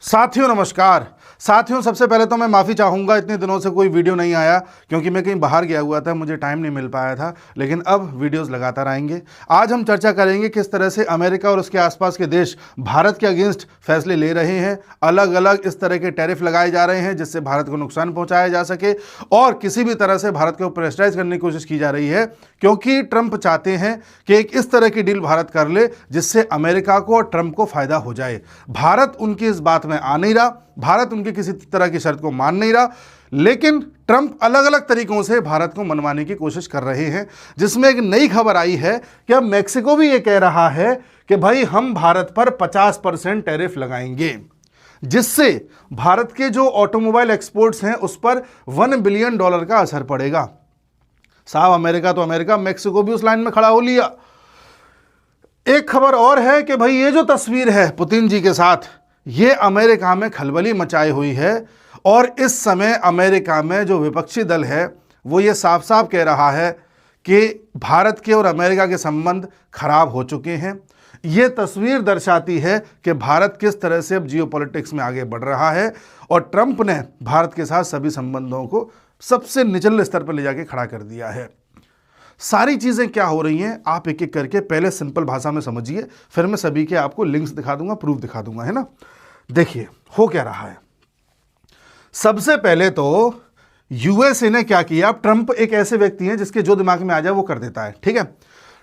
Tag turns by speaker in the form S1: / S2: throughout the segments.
S1: साथियों नमस्कार। साथियों सबसे पहले तो मैं माफ़ी चाहूँगा, इतने दिनों से कोई वीडियो नहीं आया क्योंकि मैं कहीं बाहर गया हुआ था, मुझे टाइम नहीं मिल पाया था। लेकिन अब वीडियोस लगातार आएंगे। आज हम चर्चा करेंगे किस तरह से अमेरिका और उसके आसपास के देश भारत के अगेंस्ट फैसले ले रहे हैं। अलग अलग इस तरह के टैरिफ लगाए जा रहे हैं जिससे भारत को नुकसान पहुँचाया जा सके और किसी भी तरह से भारत को प्रेशराइज करने की कोशिश की जा रही है, क्योंकि ट्रंप चाहते हैं कि एक इस तरह की डील भारत कर ले जिससे अमेरिका को और ट्रंप को फायदा हो जाए। भारत उनकी इस बात में आ नहीं रहा, भारत उनके किसी तरह की शर्त को मान नहीं रहा, लेकिन ट्रंप अलग अलग तरीकों से भारत को मनवाने की कोशिश कर रहे हैं। जिसमें एक नई खबर आई है कि अब मैक्सिको भी ये कह रहा है कि भाई हम भारत पर 50% टैरिफ लगाएंगे, जिससे भारत के जो ऑटोमोबाइल एक्सपोर्ट्स हैं उस पर $1 बिलियन का असर पड़ेगा। साहब अमेरिका तो अमेरिका, मैक्सिको भी उस लाइन में खड़ा हो लिया। एक खबर और है कि भाई ये जो तस्वीर है पुतिन जी के साथ, ये अमेरिका में खलबली मचाई हुई है और इस समय अमेरिका में जो विपक्षी दल है वो ये साफ साफ कह रहा है कि भारत के और अमेरिका के संबंध खराब हो चुके हैं। ये तस्वीर दर्शाती है कि भारत किस तरह से अब जियोपॉलिटिक्स में आगे बढ़ रहा है और ट्रंप ने भारत के साथ सभी संबंधों को सबसे निचले स्तर पर ले जाके खड़ा कर दिया है। सारी चीज़ें क्या हो रही हैं आप एक एक करके पहले सिंपल भाषा में समझिए, फिर मैं सभी के आपको लिंक्स दिखा दूंगा, प्रूफ दिखा दूंगा, है ना। देखिए हो क्या रहा है। सबसे पहले तो यूएसए ने क्या किया। ट्रंप एक ऐसे व्यक्ति हैं जिसके जो दिमाग में आ जाए वो कर देता है, ठीक है।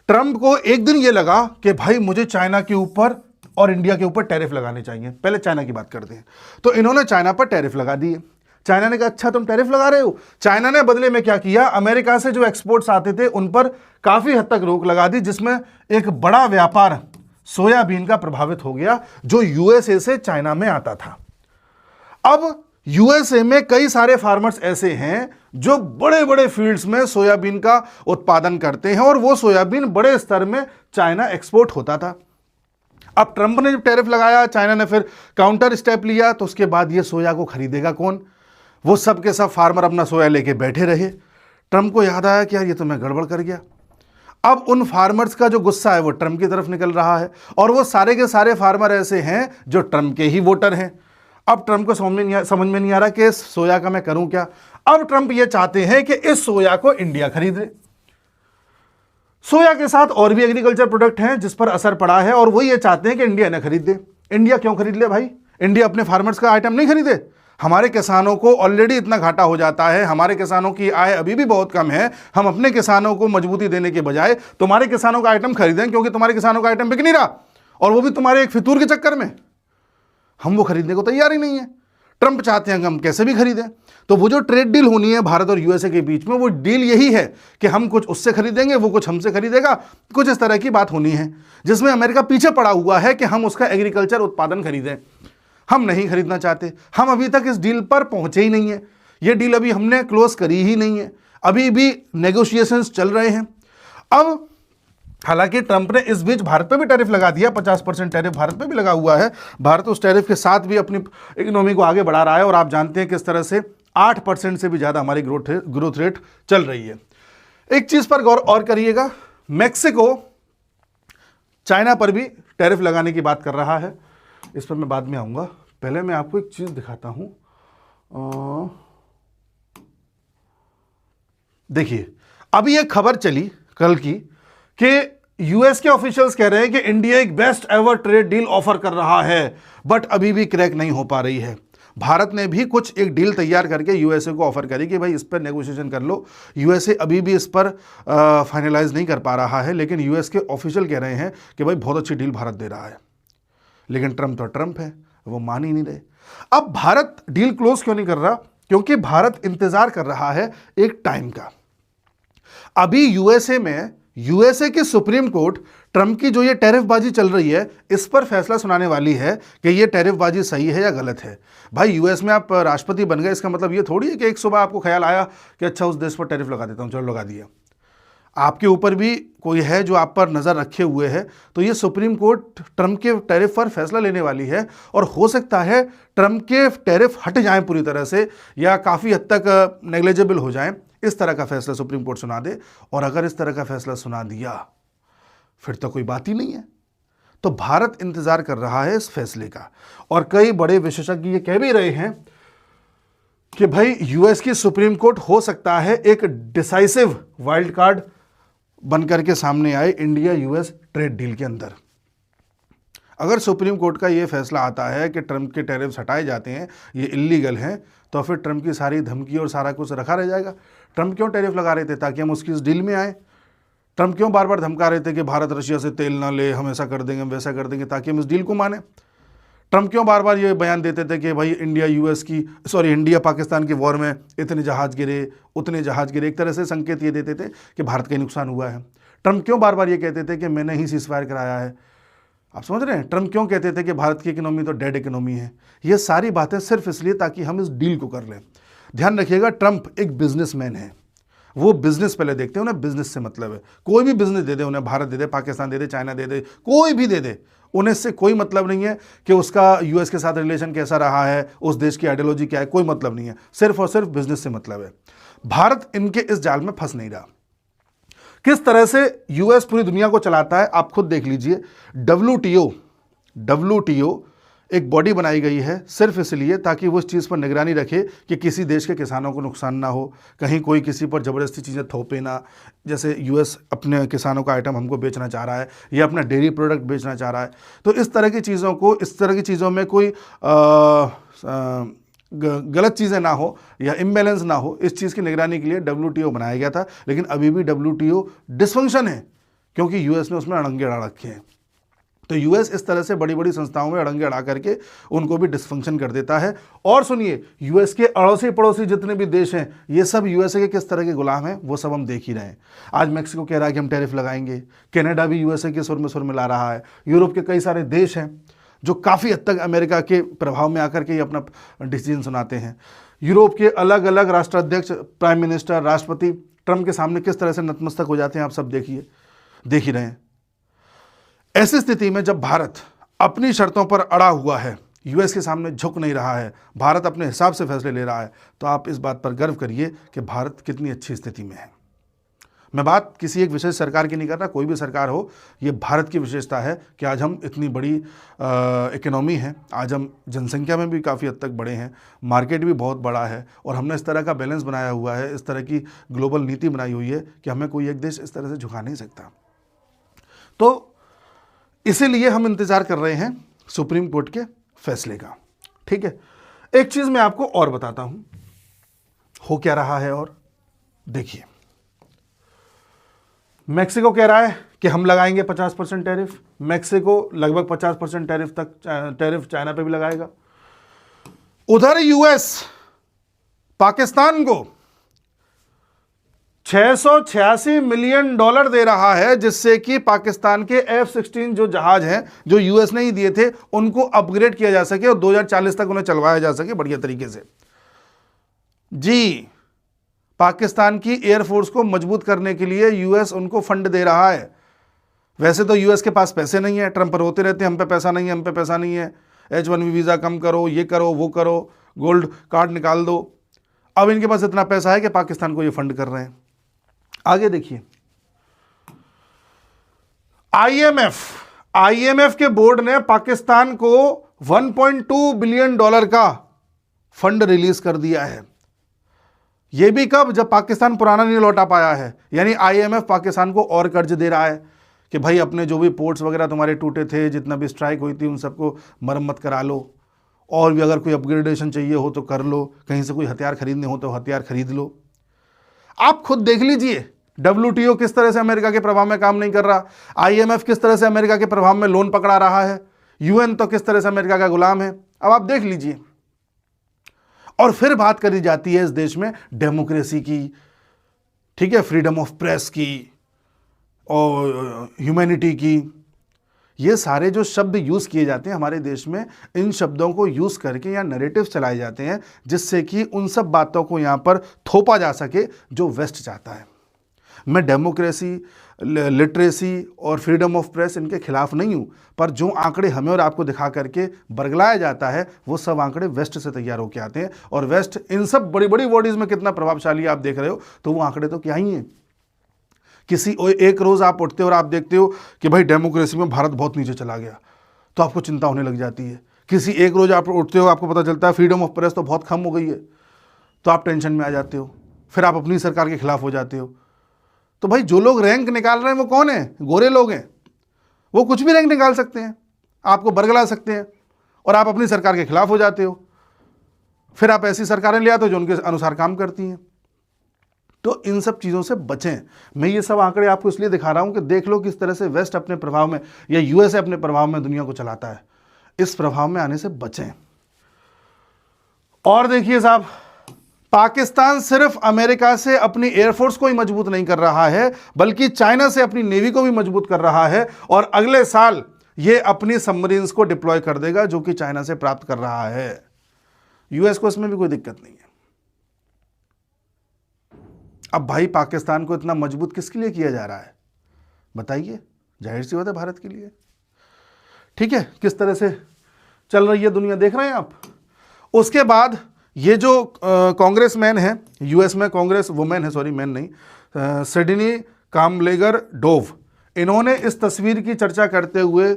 S1: ट्रंप को एक दिन ये लगा कि भाई मुझे चाइना के ऊपर और इंडिया के ऊपर टैरिफ लगाने चाहिए। पहले चाइना की बात करते हैं। तो इन्होंने चाइना पर टैरिफ लगा दिए। चाइना ने कहा अच्छा तुम टैरिफ लगा रहे हो। चाइना ने बदले में क्या किया, अमेरिका से जो एक्सपोर्ट्स आते थे उन पर काफी हद तक रोक लगा दी, जिसमें एक बड़ा व्यापार सोयाबीन का प्रभावित हो गया जो यूएसए से चाइना में आता था। अब यूएसए में कई सारे फार्मर्स ऐसे हैं जो बड़े बड़े फील्ड्स में सोयाबीन का उत्पादन करते हैं और वो सोयाबीन बड़े स्तर में चाइना एक्सपोर्ट होता था। अब ट्रंप ने जब टैरिफ लगाया, चाइना ने फिर काउंटर स्टेप लिया, तो उसके बाद ये सोया को खरीदेगा कौन। वो सब के सब फार्मर अपना सोया लेके बैठे रहे। ट्रंप को याद आया कि यार ये तो मैं गड़बड़ कर गया। अब उन फार्मर्स का जो गुस्सा है वो ट्रंप की तरफ निकल रहा है और वो सारे के सारे फार्मर ऐसे हैं जो ट्रंप के ही वोटर हैं। अब ट्रंप को समझ में नहीं आ रहा कि इस सोया का मैं करूं क्या। अब ट्रंप ये चाहते हैं कि इस सोया को इंडिया खरीद ले। सोया के साथ और भी एग्रीकल्चर प्रोडक्ट हैं जिस पर असर पड़ा है और वो ये चाहते हैं कि इंडिया न खरीद दे। इंडिया क्यों खरीद ले भाई? इंडिया अपने फार्मर्स का आइटम नहीं खरीदे। हमारे किसानों को ऑलरेडी इतना घाटा हो जाता है, हमारे किसानों की आय अभी भी बहुत कम है। हम अपने किसानों को मजबूती देने के बजाय तुम्हारे किसानों का आइटम खरीदें, क्योंकि तुम्हारे किसानों का आइटम बिक नहीं रहा और वो भी तुम्हारे एक फितूर के चक्कर में। हम वो खरीदने को तैयार ही नहीं है। ट्रंप चाहते हैं कि हम कैसे भी खरीदें। तो वो जो ट्रेड डील होनी है भारत और यूएसए के बीच में, वो डील यही है कि हम कुछ उससे खरीदेंगे, वो कुछ हमसे खरीदेगा। कुछ इस तरह की बात होनी है जिसमें अमेरिका पीछे पड़ा हुआ है कि हम उसका एग्रीकल्चर उत्पादन खरीदें। हम नहीं खरीदना चाहते। हम अभी तक इस डील पर पहुंचे ही नहीं है। ये डील अभी हमने क्लोज करी ही नहीं है, अभी भी नेगोशिएशंस चल रहे हैं। अब हालांकि ट्रंप ने इस बीच भारत पे भी टैरिफ लगा दिया, 50% टैरिफ भारत पे भी लगा हुआ है। भारत उस टैरिफ के साथ भी अपनी इकोनॉमी को आगे बढ़ा रहा है और आप जानते हैं किस तरह से 8% से भी ज़्यादा हमारी ग्रोथ रेट चल रही है। एक चीज़ पर गौर और करिएगा, मैक्सिको चाइना पर भी टैरिफ लगाने की बात कर रहा है। इस पर मैं बाद में आऊँगा, पहले मैं आपको एक चीज़ दिखाता हूँ। देखिए अभी एक खबर चली कल की कि यूएस के ऑफिशियल्स कह रहे हैं कि इंडिया एक best ever trade deal offer कर रहा है, बट अभी भी क्रैक नहीं हो पा रही है। भारत ने भी कुछ एक डील तैयार करके यूएसए को ऑफर करी कि भाई इस पर नेगोशिएशन कर लो। यूएसए अभी भी इस पर फाइनलाइज नहीं कर पा रहा है, लेकिन यूएस के ऑफिशियल कह रहे हैं कि भाई बहुत अच्छी डील भारत दे रहा है। लेकिन ट्रंप तो ट्रंप है, वो मान ही नहीं रहे। अब भारत डील क्लोज क्यों नहीं कर रहा? क्योंकि भारत इंतजार कर रहा है एक टाइम का। अभी यूएसए की सुप्रीम कोर्ट ट्रंप की जो ये टैरिफबाजी चल रही है इस पर फैसला सुनाने वाली है कि ये टैरिफबाजी सही है या गलत है। भाई यूएस में आप राष्ट्रपति बन गए, इसका मतलब ये थोड़ी है कि एक सुबह आपको ख्याल आया कि अच्छा उस देश पर टैरिफ लगा देता हूं, चलो लगा दिया। आपके ऊपर भी कोई है जो आप पर नज़र रखे हुए है। तो ये सुप्रीम कोर्ट ट्रंप के टैरिफ पर फैसला लेने वाली है और हो सकता है ट्रंप के टैरिफ हट जाएं पूरी तरह से या काफ़ी हद तक नेग्लिजिबल हो जाएं। इस तरह का फैसला सुप्रीम कोर्ट सुना दे, और अगर इस तरह का फैसला सुना दिया फिर तो कोई बात ही नहीं है। तो भारत इंतजार कर रहा है इस फैसले का। और कई बड़े विशेषज्ञ ये कह भी रहे हैं कि भाई यूएस की सुप्रीम कोर्ट हो सकता है एक डिसाइसिव वाइल्ड कार्ड बनकर के सामने आए इंडिया यूएस ट्रेड डील के अंदर। अगर सुप्रीम कोर्ट का ये फैसला आता है कि ट्रंप के टैरिफ्स हटाए जाते हैं, ये इलीगल हैं, तो फिर ट्रंप की सारी धमकी और सारा कुछ रखा रह जाएगा। ट्रंप क्यों टैरिफ लगा रहे थे? ताकि हम उसकी इस डील में आए। ट्रंप क्यों बार बार धमका रहे थे कि भारत रशिया से तेल ना ले, हम ऐसा कर देंगे, हम वैसा कर देंगे, ताकि हम इस डील को माने। ट्रंप क्यों बार बार ये बयान देते थे कि भाई इंडिया पाकिस्तान की वॉर में इतने जहाज गिरे, उतने जहाज गिरे, एक तरह से संकेत ये देते थे कि भारत का नुकसान हुआ है। ट्रंप क्यों बार बार ये कहते थे कि मैंने ही सीज़फायर कराया है? आप समझ रहे हैं? ट्रंप क्यों कहते थे कि भारत की इकोनॉमी तो डेड इकोनॉमी है? ये सारी बातें सिर्फ इसलिए ताकि हम इस डील को कर लें। ध्यान रखिएगा, ट्रंप एक बिजनेसमैन है, वो बिजनेस पहले देखते हैं, उन्हें बिजनेस से मतलब है। कोई भी बिजनेस दे दे उन्हें, भारत दे दे, पाकिस्तान दे दे, चाइना दे दे, कोई भी दे दे, उन्हें इससे कोई मतलब नहीं है कि उसका यूएस के साथ रिलेशन कैसा रहा है, उस देश की आइडियोलॉजी क्या है, कोई मतलब नहीं है। सिर्फ और सिर्फ बिजनेस से मतलब है। भारत इनके इस जाल में फंस नहीं रहा। किस तरह से यूएस पूरी दुनिया को चलाता है आप खुद देख लीजिए। WTO एक बॉडी बनाई गई है सिर्फ इसलिए ताकि वो इस चीज़ पर निगरानी रखे कि किसी देश के किसानों को नुकसान ना हो, कहीं कोई किसी पर ज़बरदस्ती चीज़ें थोपे ना। जैसे यूएस अपने किसानों का आइटम हमको बेचना चाह रहा है या अपना डेयरी प्रोडक्ट बेचना चाह रहा है, तो इस तरह की चीज़ों में कोई गलत चीज़ें ना हो या इम्बैलेंस ना हो, इस चीज़ की निगरानी के लिए WTO बनाया गया था। लेकिन अभी भी WTO डिसफंक्शन है क्योंकि यूएस ने उसमें अड़ंगे अड़ा रखे हैं। तो यूएस इस तरह से बड़ी बड़ी संस्थाओं में अड़ंगे अड़ा करके उनको भी डिसफंक्शन कर देता है। और सुनिए, यूएस के अड़ोसी पड़ोसी जितने भी देश हैं, ये सब यूएसए के किस तरह के गुलाम हैं वो सब हम देख ही रहे हैं। आज मैक्सिको कह रहा है कि हम टैरिफ लगाएंगे, कनाडा भी यूएसए के सुर में ला रहा है, यूरोप के कई सारे देश हैं जो काफ़ी हद तक अमेरिका के प्रभाव में आकर के ये अपना डिसीजन सुनाते हैं। यूरोप के अलग अलग राष्ट्राध्यक्ष, प्राइम मिनिस्टर, राष्ट्रपति ट्रंप के सामने किस तरह से नतमस्तक हो जाते हैं, आप सब देख ही रहे हैं। ऐसी स्थिति में जब भारत अपनी शर्तों पर अड़ा हुआ है, यूएस के सामने झुक नहीं रहा है, भारत अपने हिसाब से फैसले ले रहा है, तो आप इस बात पर गर्व करिए कि भारत कितनी अच्छी स्थिति में है। मैं बात किसी एक विशेष सरकार की नहीं कर रहा, कोई भी सरकार हो, ये भारत की विशेषता है कि आज हम इतनी बड़ी इकोनॉमी है, आज हम जनसंख्या में भी काफ़ी हद तक बड़े हैं, मार्केट भी बहुत बड़ा है, और हमने इस तरह का बैलेंस बनाया हुआ है, इस तरह की ग्लोबल नीति बनाई हुई है कि हमें कोई एक देश इस तरह से झुका नहीं सकता। तो इसीलिए हम इंतज़ार कर रहे हैं सुप्रीम कोर्ट के फैसले का। ठीक है, एक चीज़ मैं आपको और बताता हूँ हो क्या रहा है। और देखिए, मैक्सिको कह रहा है कि हम लगाएंगे 50% टैरिफ। मैक्सिको लगभग 50% टैरिफ चाइना पे भी लगाएगा। उधर यूएस पाकिस्तान को $686 मिलियन दे रहा है, जिससे कि पाकिस्तान के F-16 जो जहाज हैं, जो यूएस ने ही दिए थे, उनको अपग्रेड किया जा सके और 2040 तक उन्हें चलवाया जा सके बढ़िया तरीके से। जी, पाकिस्तान की एयरफोर्स को मजबूत करने के लिए यूएस उनको फंड दे रहा है। वैसे तो यूएस के पास पैसे नहीं है, ट्रंप पर होते रहते हैं हम पे पैसा नहीं है, हम पे पैसा नहीं है, H-1B वीज़ा कम करो, ये करो, वो करो, गोल्ड कार्ड निकाल दो। अब इनके पास इतना पैसा है कि पाकिस्तान को ये फंड कर रहे हैं। आगे देखिए, IMF के बोर्ड ने पाकिस्तान को $1.2 बिलियन का फंड रिलीज कर दिया है। यह भी कब? जब पाकिस्तान पुराना नहीं लौटा पाया है। यानी IMF पाकिस्तान को और कर्ज दे रहा है कि भाई अपने जो भी पोर्ट्स वगैरह तुम्हारे टूटे थे, जितना भी स्ट्राइक हुई थी, उन सबको मरम्मत करा लो, और भी अगर कोई अपग्रेडेशन चाहिए हो तो कर लो, कहीं से कोई हथियार खरीदने हो तो हथियार खरीद लो। आप खुद देख लीजिए, WTO किस तरह से अमेरिका के प्रभाव में काम नहीं कर रहा, IMF किस तरह से अमेरिका के प्रभाव में लोन पकड़ा रहा है, UN तो किस तरह से अमेरिका का गुलाम है। अब आप देख लीजिए। और फिर बात करी जाती है इस देश में डेमोक्रेसी की, ठीक है, फ्रीडम ऑफ प्रेस की और ह्यूमैनिटी की। ये सारे जो शब्द यूज़ किए जाते हैं हमारे देश में, इन शब्दों को यूज़ करके यहाँ नैरेटिव चलाए जाते हैं, जिससे कि उन सब बातों को यहाँ पर थोपा जा सके जो वेस्ट चाहता है। मैं डेमोक्रेसी, लिटरेसी और फ्रीडम ऑफ प्रेस इनके खिलाफ नहीं हूँ, पर जो आंकड़े हमें और आपको दिखा करके बरगलाया जाता है, वो सब आंकड़े वेस्ट से तैयार होकर आते हैं। और वेस्ट इन सब बड़ी बड़ी बॉडीज़ में कितना प्रभावशाली आप देख रहे हो, तो वो आंकड़े तो क्या ही हैं। एक रोज़ आप उठते हो और आप देखते हो कि भाई डेमोक्रेसी में भारत बहुत नीचे चला गया, तो आपको चिंता होने लग जाती है। एक रोज़ आप उठते हो, आपको पता चलता है फ्रीडम ऑफ प्रेस तो बहुत कम हो गई है, तो आप टेंशन में आ जाते हो, फिर आप अपनी सरकार के खिलाफ हो जाते हो। तो भाई जो लोग रैंक निकाल रहे हैं वो कौन है? गोरे लोग हैं। वो कुछ भी रैंक निकाल सकते हैं, आपको बरगला सकते हैं, और आप अपनी सरकार के खिलाफ हो जाते हो। फिर आप ऐसी सरकारें ले आते हो जो उनके अनुसार काम करती हैं। तो इन सब चीज़ों से बचें। मैं ये सब आंकड़े आपको इसलिए दिखा रहा हूं कि देख लो किस तरह से वेस्ट अपने प्रभाव में या यूएसए अपने प्रभाव में दुनिया को चलाता है। इस प्रभाव में आने से बचें। और देखिए साहब, पाकिस्तान सिर्फ अमेरिका से अपनी एयरफोर्स को ही मजबूत नहीं कर रहा है, बल्कि चाइना से अपनी नेवी को भी मजबूत कर रहा है। और अगले साल ये अपनी सबमरीन्स को डिप्लॉय कर देगा जो कि चाइना से प्राप्त कर रहा है। यूएस को इसमें भी कोई दिक्कत नहीं है। अब भाई पाकिस्तान को इतना मजबूत किसके लिए किया जा रहा है बताइए? जाहिर सी बात है, भारत के लिए। ठीक है, किस तरह से चल रही है दुनिया, देख रहे हैं आप। उसके बाद ये जो कांग्रेसमैन है, यूएस में कांग्रेस वुमेन है, सॉरी मैन नहीं, सिडनी कामलेगर डोव, इन्होंने इस तस्वीर की चर्चा करते हुए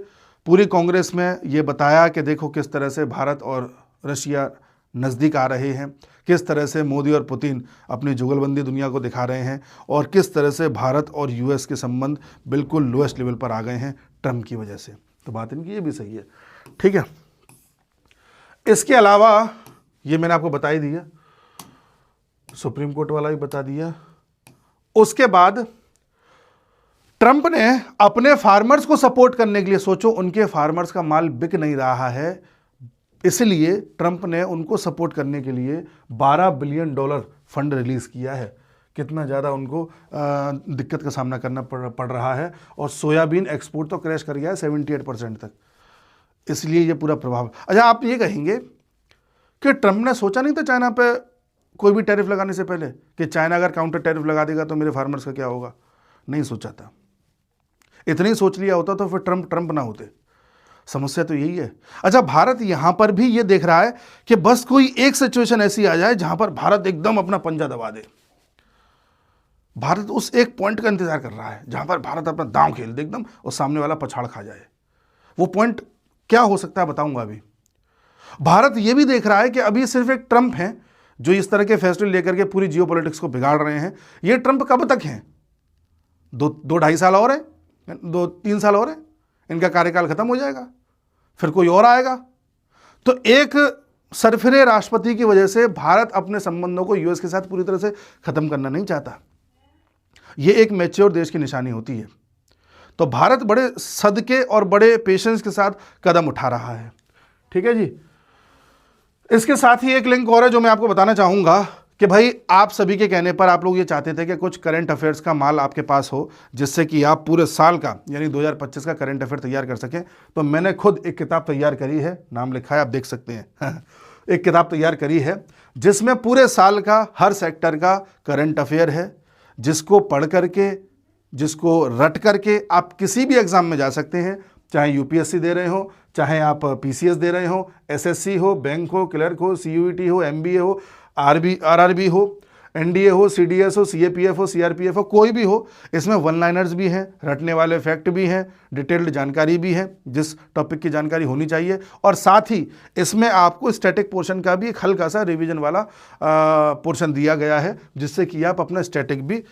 S1: पूरी कांग्रेस में ये बताया कि देखो किस तरह से भारत और रशिया नज़दीक आ रहे हैं, किस तरह से मोदी और पुतिन अपनी जुगलबंदी दुनिया को दिखा रहे हैं, और किस तरह से भारत और यूएस के संबंध बिल्कुल लोएस्ट लेवल पर आ गए हैं ट्रंप की वजह से। तो बात इनकी ये भी सही है। ठीक है, इसके अलावा ये मैंने आपको बता ही दिया, सुप्रीम कोर्ट वाला भी बता दिया। उसके बाद ट्रंप ने अपने फार्मर्स को सपोर्ट करने के लिए, सोचो उनके फार्मर्स का माल बिक नहीं रहा है, इसलिए ट्रंप ने उनको सपोर्ट करने के लिए $12 बिलियन फंड रिलीज किया है। कितना ज़्यादा उनको दिक्कत का सामना करना पड़ रहा है, और सोयाबीन एक्सपोर्ट तो क्रैश कर गया है 78% तक, इसलिए ये पूरा प्रभाव। अच्छा, आप ये कहेंगे कि ट्रंप ने सोचा नहीं था चाइना पे कोई भी टैरिफ लगाने से पहले कि चाइना अगर काउंटर टैरिफ लगा देगा तो मेरे फार्मर्स का क्या होगा? नहीं सोचा था। इतना ही सोच लिया होता तो फिर ट्रंप ना होते। समस्या तो यही है। अच्छा, भारत यहां पर भी ये देख रहा है कि बस कोई एक सिचुएशन ऐसी आ जाए जहां पर भारत एकदम अपना पंजा दबा दे। भारत उस एक पॉइंट का इंतजार कर रहा है जहां पर भारत अपना दांव खेल दे एकदम और सामने वाला पछाड़ खा जाए। वो पॉइंट क्या हो सकता है बताऊंगा अभी। भारत ये भी देख रहा है कि अभी सिर्फ एक ट्रंप है जो इस तरह के फैसले लेकर के पूरी जियोपॉलिटिक्स को बिगाड़ रहे हैं। ये ट्रंप कब तक हैं? 2-2.5 साल और है, 2-3 साल और है, इनका कार्यकाल खत्म हो जाएगा, फिर कोई और आएगा। तो एक सरफिरे राष्ट्रपति की वजह से भारत अपने संबंधों को यूएस के साथ पूरी तरह से खत्म करना नहीं चाहता। यह एक मैच्योर देश की निशानी होती है। तो भारत बड़े सदके और बड़े पेशेंस के साथ कदम उठा रहा है। ठीक है जी। इसके साथ ही एक लिंक और है जो मैं आपको बताना चाहूंगा कि भाई आप सभी के कहने पर आप लोग ये चाहते थे कि कुछ करंट अफेयर्स का माल आपके पास हो जिससे कि आप पूरे साल का यानी 2025 का करंट अफेयर तैयार कर सकें। तो मैंने खुद एक किताब तैयार करी है, नाम लिखा है, आप देख सकते हैं एक किताब तैयार करी है जिसमें पूरे साल का हर सेक्टर का करंट अफेयर है, जिसको पढ़ करके, जिसको रट करके आप किसी भी एग्जाम में जा सकते हैं, चाहे यूपीएससी दे रहे हो, चाहे आप पीसीएस दे रहे हो, एसएससी हो, बैंक हो, क्लर्क हो, सीयूईटी हो, एमबीए हो, आरआरबी हो, एनडीए हो, सीडीएस हो, सीएपीएफ हो, सीआरपीएफ हो, कोई भी हो। इसमें वन लाइनर्स भी हैं, रटने वाले फैक्ट भी हैं, डिटेल्ड जानकारी भी है जिस टॉपिक की जानकारी होनी चाहिए, और साथ ही इसमें आपको स्टैटिक पोर्शन का भी एक हल्का सा रिवीजन वाला पोर्शन दिया गया है जिससे कि आप अपना स्टैटिक भी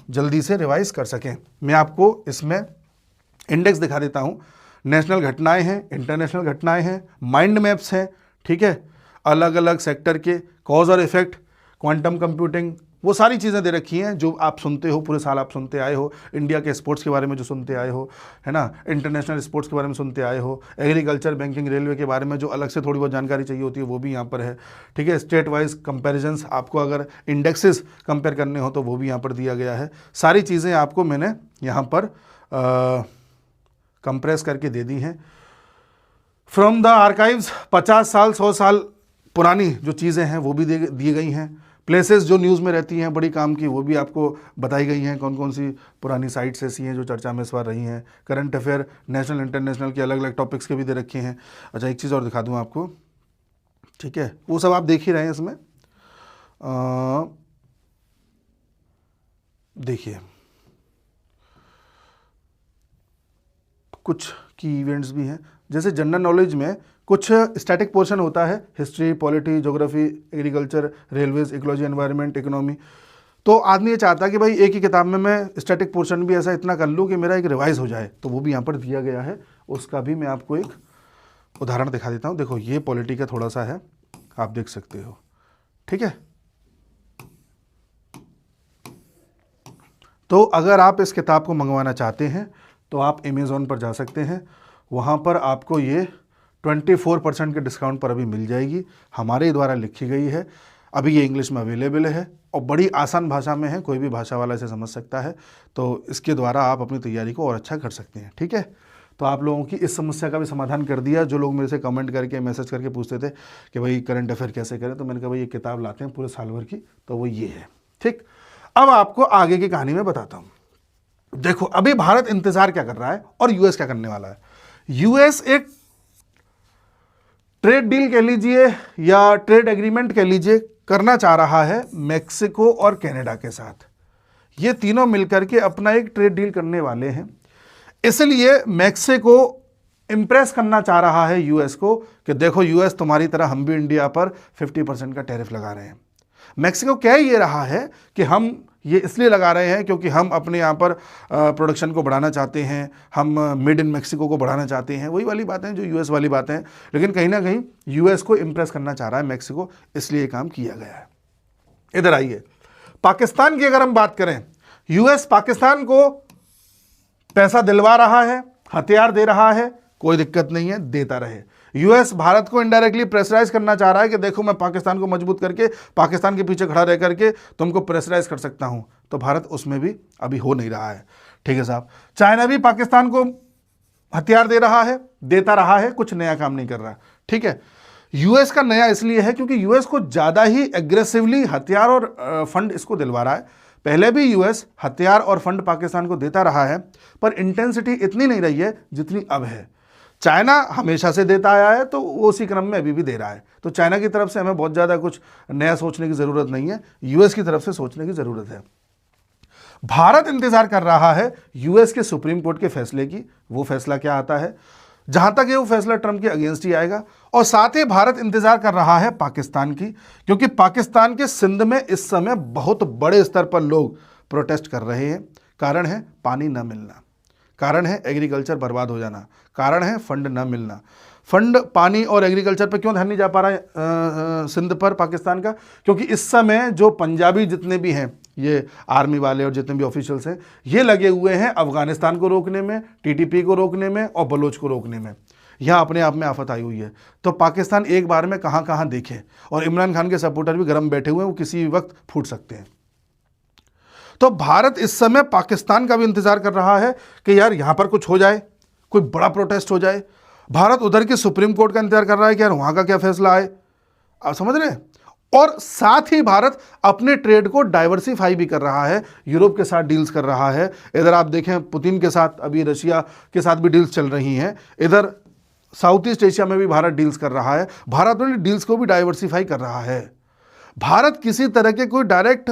S1: जल्दी से रिवाइज कर सकें। मैं आपको इसमें इंडेक्स दिखा देता हूँ। नेशनल घटनाएं हैं, इंटरनेशनल घटनाएं हैं, माइंड मैप्स हैं, ठीक है, अलग अलग सेक्टर के कॉज और इफेक्ट, क्वांटम कंप्यूटिंग, वो सारी चीज़ें दे रखी हैं जो आप सुनते हो, पूरे साल आप सुनते आए हो। इंडिया के स्पोर्ट्स के बारे में जो सुनते आए हो, है ना, इंटरनेशनल स्पोर्ट्स के बारे में सुनते आए हो, एग्रीकल्चर, बैंकिंग, रेलवे के बारे में जो अलग से थोड़ी बहुत जानकारी चाहिए होती है वो भी यहाँ पर है। ठीक है, स्टेट वाइज कंपेरिजन्स, आपको अगर इंडेक्सेस कंपेयर करने हो तो वो भी यहाँ पर दिया गया है। सारी चीज़ें आपको मैंने यहाँ पर कंप्रेस करके दे दी हैं फ्रॉम द आर्काइव्स। 50 साल 100 साल पुरानी जो चीज़ें हैं वो भी दी गई हैं। प्लेसेस जो न्यूज़ में रहती हैं बड़ी काम की वो भी आपको बताई गई हैं, कौन कौन सी पुरानी साइट्स ऐसी हैं जो चर्चा में इस बार रही हैं। करंट अफेयर नेशनल इंटरनेशनल के अलग अलग टॉपिक्स के भी दे रखे हैं। अच्छा, एक चीज़ और दिखा दूँ आपको, ठीक है, वो सब आप देख ही रहे हैं इसमें। देखिए कुछ की इवेंट्स भी हैं। जैसे जनरल नॉलेज में कुछ स्टैटिक पोर्शन होता है, history, polity, geography, agriculture, railways, ecology, environment, economy. तो आदमी ये चाहता है कि भाई एक ही किताब में मैं स्टैटिक पोर्शन भी ऐसा इतना कर लूँ कि मेरा एक रिवाइज हो जाए, तो वो भी यहाँ पर दिया गया है। उसका भी मैं आपको एक उदाहरण दिखा देता हूँ। देखो ये पॉलिटी का थोड़ा सा है, आप देख सकते हो, ठीक है। तो अगर आप इस किताब को मंगवाना चाहते हैं तो आप अमेज़ॉन पर जा सकते हैं, वहाँ पर आपको ये 24% के डिस्काउंट पर अभी मिल जाएगी। हमारे द्वारा लिखी गई है, अभी ये इंग्लिश में अवेलेबल है और बड़ी आसान भाषा में है, कोई भी भाषा वाला इसे समझ सकता है। तो इसके द्वारा आप अपनी तैयारी को और अच्छा कर सकते हैं, ठीक है। तो आप लोगों की इस समस्या का भी समाधान कर दिया। जो लोग मेरे से कमेंट करके, मैसेज करके पूछते थे कि भाई करंट अफेयर कैसे करें, तो मैंने कहा भाई ये किताब लाते हैं पूरे साल भर की, तो वो ये है, ठीक। अब आपको आगे की कहानी में बताता हूं। देखो अभी भारत इंतजार क्या कर रहा है और यूएस क्या करने वाला है। यूएस एक ट्रेड डील कह लीजिए या ट्रेड एग्रीमेंट कह लीजिए करना चाह रहा है मेक्सिको और कनाडा के साथ। ये तीनों मिलकर के अपना एक ट्रेड डील करने वाले हैं। इसलिए मेक्सिको इंप्रेस करना चाह रहा है यूएस को कि देखो यूएस, तुम्हारी तरह हम भी इंडिया पर 50% का टैरिफ लगा रहे हैं। मेक्सिको कह ये रहा है कि हम ये इसलिए लगा रहे हैं क्योंकि हम अपने यहाँ पर प्रोडक्शन को बढ़ाना चाहते हैं, हम मेड इन मेक्सिको को बढ़ाना चाहते हैं। वही वाली बातें जो यूएस वाली बातें हैं, लेकिन कहीं ना कहीं यूएस को इंप्रेस करना चाह रहा है मेक्सिको, इसलिए ये काम किया गया है। इधर आइए, पाकिस्तान की अगर हम बात करें, यूएस पाकिस्तान को पैसा दिलवा रहा है, हथियार दे रहा है, कोई दिक्कत नहीं है, देता रहे। यूएस भारत को इनडायरेक्टली प्रेशराइज करना चाह रहा है कि देखो मैं पाकिस्तान को मजबूत करके पाकिस्तान के पीछे खड़ा रह करके तुमको प्रेशराइज कर सकता हूं, तो भारत उसमें भी अभी हो नहीं रहा है, ठीक है साहब। चाइना भी पाकिस्तान को हथियार दे रहा है, देता रहा है, कुछ नया काम नहीं कर रहा, ठीक है। यूएस का नया इसलिए है क्योंकि यूएस को ज्यादा ही एग्रेसिवली हथियार और फंड इसको दिलवा रहा है। पहले भी यूएस हथियार और फंड पाकिस्तान को देता रहा है, पर इंटेंसिटी इतनी नहीं रही है जितनी अब है। चाइना हमेशा से देता आया है, तो वो उसी क्रम में अभी भी दे रहा है। तो चाइना की तरफ से हमें बहुत ज़्यादा कुछ नया सोचने की ज़रूरत नहीं है, यूएस की तरफ से सोचने की ज़रूरत है। भारत इंतजार कर रहा है यूएस के सुप्रीम कोर्ट के फैसले की, वो फैसला क्या आता है। जहां तक ये वो फैसला ट्रंप के अगेंस्ट ही आएगा। और साथ ही भारत इंतजार कर रहा है पाकिस्तान की, क्योंकि पाकिस्तान के सिंध में इस समय बहुत बड़े स्तर पर लोग प्रोटेस्ट कर रहे हैं। कारण है पानी न मिलना, कारण है एग्रीकल्चर बर्बाद हो जाना, कारण है फंड न मिलना। फंड पानी और एग्रीकल्चर पे क्यों ध्यान नहीं जा पा रहा है सिंध पर पाकिस्तान का, क्योंकि इस समय जो पंजाबी जितने भी हैं, ये आर्मी वाले और जितने भी ऑफिशियल्स हैं, ये लगे हुए हैं अफगानिस्तान को रोकने में, टीटीपी को रोकने में और बलोच को रोकने में। यहाँ अपने आप में आफत आई हुई है। तो पाकिस्तान एक बार में कहाँ कहाँ देखे, और इमरान खान के सपोर्टर भी गर्म बैठे हुए हैं, वो किसी भी वक्त फूट सकते हैं। तो भारत इस समय पाकिस्तान का भी इंतजार कर रहा है कि यार यहाँ पर कुछ हो जाए, कोई बड़ा प्रोटेस्ट हो जाए। भारत उधर के सुप्रीम कोर्ट का इंतजार कर रहा है कि यार वहाँ का क्या फैसला आए, आप समझ रहे हैं। और साथ ही भारत अपने ट्रेड को डाइवर्सिफाई भी कर रहा है, यूरोप के साथ डील्स कर रहा है। इधर आप देखें पुतिन के साथ, अभी रशिया के साथ भी डील्स चल रही हैं। इधर साउथ ईस्ट एशिया में भी भारत डील्स कर रहा है। भारत अपने डील्स को भी डाइवर्सिफाई कर रहा है। भारत किसी तरह के कोई डायरेक्ट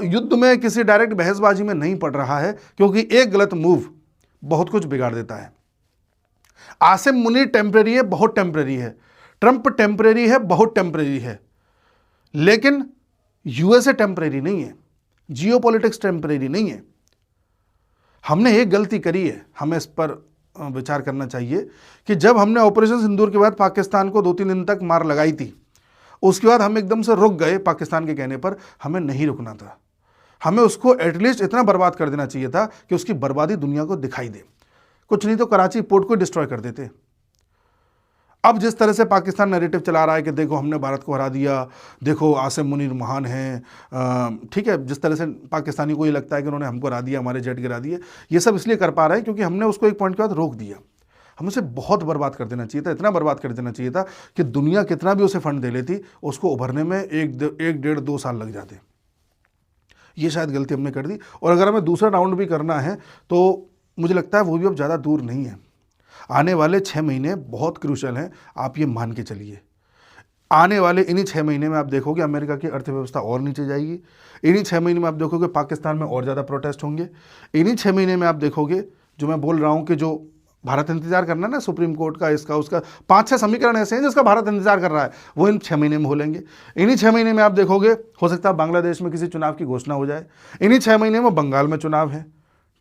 S1: युद्ध में, किसी डायरेक्ट बहसबाजी में नहीं पड़ रहा है, क्योंकि एक गलत मूव बहुत कुछ बिगाड़ देता है। आसिम मुनीर टेम्परेरी है, बहुत टेम्परेरी है। ट्रंप टेम्परेरी है, बहुत टेम्परेरी है। लेकिन यूएसए टेम्परेरी नहीं है, जियोपॉलिटिक्स टेम्परेरी नहीं है। हमने एक गलती करी है, हमें इस पर विचार करना चाहिए कि जब हमने ऑपरेशन सिंदूर के बाद पाकिस्तान को 2-3 दिन तक मार लगाई थी, उसके बाद हम एकदम से रुक गए पाकिस्तान के कहने पर। हमें नहीं रुकना था, हमें उसको एटलीस्ट इतना बर्बाद कर देना चाहिए था कि उसकी बर्बादी दुनिया को दिखाई दे। कुछ नहीं तो कराची पोर्ट को डिस्ट्रॉय कर देते। अब जिस तरह से पाकिस्तान नैरेटिव चला रहा है कि देखो हमने भारत को हरा दिया, देखो आसिम मुनीर महान हैं, ठीक है, जिस तरह से पाकिस्तानी को ये लगता है कि उन्होंने हमको हरा दिया, हमारे जेट गिरा दिए, ये सब इसलिए कर पा रहे हैं क्योंकि हमने उसको एक पॉइंट के बाद रोक दिया। हमें उसे बहुत बर्बाद कर देना चाहिए था, इतना बर्बाद कर देना चाहिए था कि दुनिया कितना भी उसे फंड दे लेती, उसको उभरने में 1-1.5-2 साल लग जाते। ये शायद गलती हमने कर दी। और अगर हमें दूसरा राउंड भी करना है तो मुझे लगता है वो भी अब ज़्यादा दूर नहीं है। आने वाले 6 महीने बहुत क्रूशल हैं, आप ये मान के चलिए। आने वाले इन्हीं 6 महीने में आप देखोगे अमेरिका की अर्थव्यवस्था और नीचे जाएगी। इन्हीं 6 महीने में आप देखोगे पाकिस्तान में और ज़्यादा प्रोटेस्ट होंगे। इन्हीं 6 महीने में आप देखोगे, जो मैं बोल रहा हूँ कि जो भारत इंतजार करना है ना सुप्रीम कोर्ट का, इसका उसका, 5-6 समीकरण ऐसे हैं जिसका भारत इंतजार कर रहा है, वो इन 6 महीने में हो लेंगे। इन्हीं 6 महीने में आप देखोगे हो सकता है बांग्लादेश में किसी चुनाव की घोषणा हो जाए, इन्हीं 6 महीने में बंगाल में चुनाव है।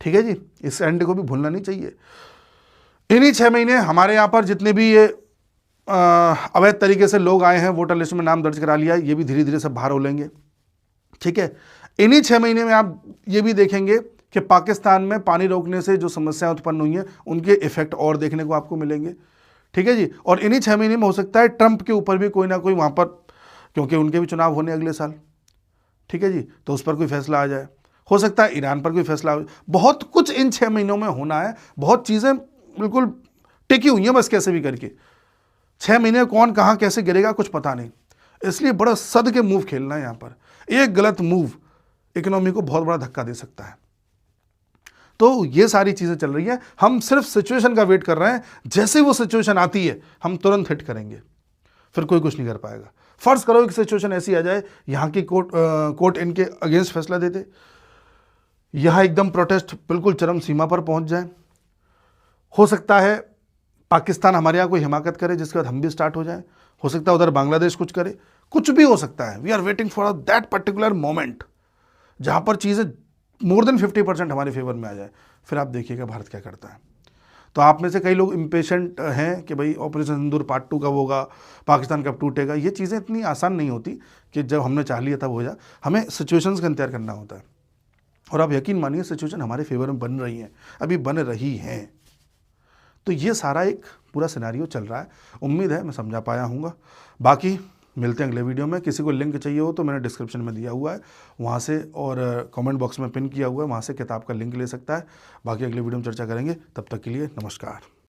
S1: ठीक है जी, इस एंड को भी भूलना नहीं चाहिए। इन्हीं 6 महीने हमारे यहाँ पर जितने भी ये अवैध तरीके से लोग आए हैं, वोटर लिस्ट में नाम दर्ज करा लिया, ये भी धीरे धीरे सब बाहर हो लेंगे। ठीक है, इन्हीं 6 महीने में आप ये भी देखेंगे कि पाकिस्तान में पानी रोकने से जो समस्याएं उत्पन्न हुई हैं उनके इफेक्ट और देखने को आपको मिलेंगे। ठीक है जी, और इन्हीं 6 महीने में हो सकता है ट्रंप के ऊपर भी कोई ना कोई वहाँ पर, क्योंकि उनके भी चुनाव होने अगले साल, ठीक है जी, तो उस पर कोई फैसला आ जाए। हो सकता है ईरान पर कोई फैसला हो। बहुत कुछ इन 6 महीनों में होना है, बहुत चीज़ें बिल्कुल टिकी हुई हैं, बस कैसे भी करके 6 महीने कौन कहाँ कैसे गिरेगा कुछ पता नहीं। इसलिए बड़ा सद के मूव खेलना है यहाँ पर। एक गलत मूव इकोनॉमी को बहुत बड़ा धक्का दे सकता है। तो ये सारी चीज़ें चल रही हैं, हम सिर्फ सिचुएशन का वेट कर रहे हैं, जैसे वो सिचुएशन आती है हम तुरंत हिट करेंगे, फिर कोई कुछ नहीं कर पाएगा। फर्ज करो कि सिचुएशन ऐसी आ जाए, यहाँ की कोर्ट इनके अगेंस्ट फैसला दे दे, यहाँ एकदम प्रोटेस्ट बिल्कुल चरम सीमा पर पहुँच जाए, हो सकता है पाकिस्तान हमारे यहाँ कोई हिमाकत करे जिसके बाद हम भी स्टार्ट हो जाए, हो सकता है उधर बांग्लादेश कुछ करे, कुछ भी हो सकता है। We are waiting for that particular moment जहाँ पर चीज़ें मोर देन 50% हमारे फेवर में आ जाए, फिर आप देखिएगा भारत क्या करता है। तो आप में से कई लोग इम्पेशेंट हैं कि भाई ऑपरेशन सिंदूर पार्ट 2 कब होगा, पाकिस्तान कब टूटेगा। ये चीज़ें इतनी आसान नहीं होती कि जब हमने चाह लिया तब हो जाए, हमें सिचुएशंस का इंतजार करना होता है। और आप यकीन मानिए सिचुएशन हमारे फेवर में बन रही हैं, अभी बन रही हैं। तो ये सारा एक पूरा सिनेरियो चल रहा है। उम्मीद है मैं समझा पाया हूँगा। बाकी मिलते हैं अगले वीडियो में। किसी को लिंक चाहिए हो तो मैंने डिस्क्रिप्शन में दिया हुआ है वहाँ से, और कमेंट बॉक्स में पिन किया हुआ है, वहाँ से किताब का लिंक ले सकता है। बाकी अगले वीडियो में चर्चा करेंगे, तब तक के लिए नमस्कार।